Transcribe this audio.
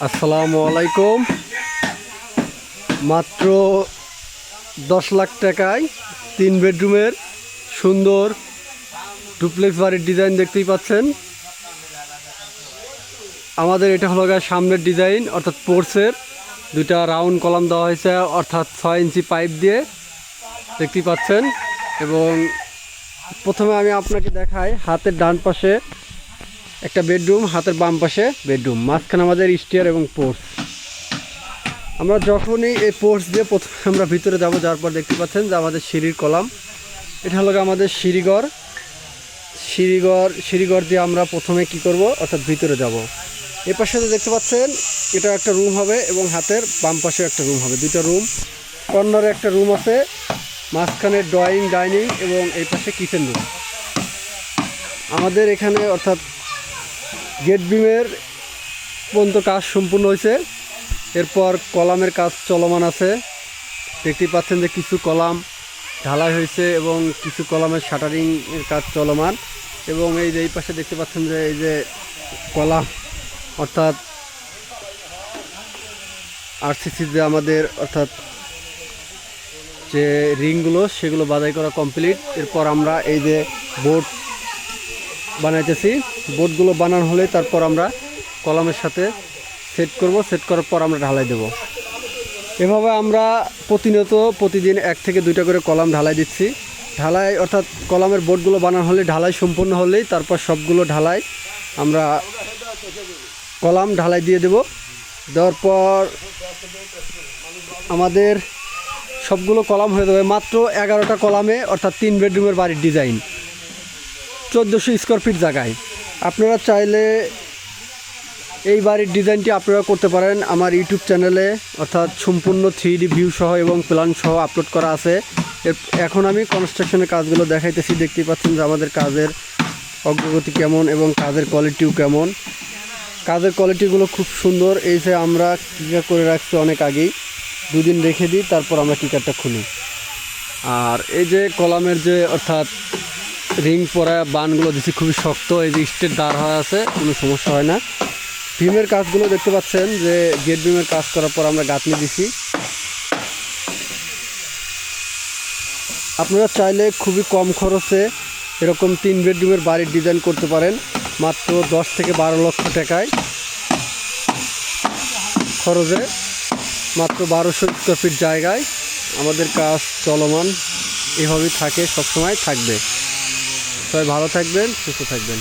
আসসালামু আলাইকুম। মাত্র 10 লাখ টাকায় 3 বেডরুমের সুন্দর ডুপ্লেক্স বাড়ির ডিজাইন দেখতেই পাচ্ছেন। আমাদের এটা হলো সামনের ডিজাইন, অর্থাৎ পোর্সের দুইটা রাউন্ড কলাম দেওয়া হয়েছে, অর্থাৎ 6 ইঞ্চি পাইপ দিয়ে দেখতেই পাচ্ছেন। এবং প্রথমে আমি আপনাকে দেখাই, হাতের ডান পাশে একটা বেডরুম, হাতের বাম পাশে বেডরুম, মাঝখানে আমাদের স্টেয়ার এবং পোর্স। আমরা যখনই এই পোর্স দিয়ে প্রথমে আমরা ভিতরে যাব, যাওয়ার পর দেখতে পাচ্ছেন যে আমাদের সিঁড়ির কলাম। এটা হলো আমাদের সিঁড়িঘর দিয়ে আমরা প্রথমে কি করব, অর্থাৎ ভিতরে যাব। এ পাশে দেখতে পাচ্ছেন এটা একটা রুম হবে এবং হাতের বাম পাশে একটা রুম হবে, দুইটা রুম। কর্নারে একটা রুম আছে, মাঝখানে ড্রয়িং, ডাইনিং এবং এই পাশে কিচেন রুম। আমাদের এখানে অর্থাৎ গেট বিমের পর্যন্ত কাজ সম্পূর্ণ হয়েছে। এরপর কলামের কাজ চলমান আছে। দেখতেই পাচ্ছেন যে কিছু কলাম ঢালাই হয়েছে এবং কিছু কলামের শাটারিংয়ের কাজ চলমান। এবং এই যে এই পাশে দেখতে পাচ্ছেন যে এই যে কলাম, অর্থাৎ আরসিসি যে আমাদের অর্থাৎ যে রিংগুলো সেগুলো বাছাই করা কমপ্লিট। এরপর আমরা এই যে বোর্ড বানাইতেছি, বোর্ডগুলো বানানো হলে তারপর আমরা কলামের সাথে সেট করব, সেট করার পর আমরা ঢালাই দেব। এভাবে আমরা প্রতিদিন 1 থেকে 2টা করে কলাম ঢালাই দিচ্ছি। ঢালাই অর্থাৎ কলামের বোর্ডগুলো বানানো হলে, ঢালাই সম্পূর্ণ হলেই তারপর সবগুলো ঢালাই আমরা কলাম ঢালাই দিয়ে দেব। দেওয়ার পর আমাদের সবগুলো কলাম হয়ে যাবে মাত্র 11টা কলামে, অর্থাৎ 3 বেডরুমের বাড়ির ডিজাইন 1400 স্কোয়ার ফিট জায়গায়। আপনারা চাইলে এই বাড়ির ডিজাইনটি আপনারা করতে পারেন আমার ইউটিউব চ্যানেলে, অর্থাৎ সম্পূর্ণ 3D ভিউ সহ এবং প্ল্যান সহ আপলোড করা আছে। এখন আমি কনস্ট্রাকশনের কাজগুলো দেখাইতেছি। দেখতেই পাচ্ছেন যে আমাদের কাজের অগ্রগতি কেমন এবং কাজের কোয়ালিটিও কেমন। কাজের কোয়ালিটিগুলো খুব সুন্দর। এই যে আমরা কিকার করে রাখছি অনেক আগেই, 2 দিন রেখে দিই, তারপর আমরা কিকারটা খুলি। আর এই যে কলামের যে অর্থাৎ রিং পরা বানগুলো দিচ্ছি, খুবই শক্ত। এই যে স্টেট দাঁড় হয়ে আছে, কোনো সমস্যা হয় না। বিমের কাজগুলো দেখতে পাচ্ছেন যে গেট বিমের কাজ করার পর আমরা গাঁথনি দিছি। আপনারা চাইলে খুবই কম খরচে এরকম 3 বেডরুমের বাড়ির ডিজাইন করতে পারেন মাত্র 10 থেকে 12 লক্ষ টাকায় খরচে, মাত্র 1200 স্কোয়ার ফিট জায়গায় আমাদের কাজ চলমান। এভাবেই থাকে, সবসময় থাকবে। সবাই ভালো থাকবেন, সুস্থ থাকবেন।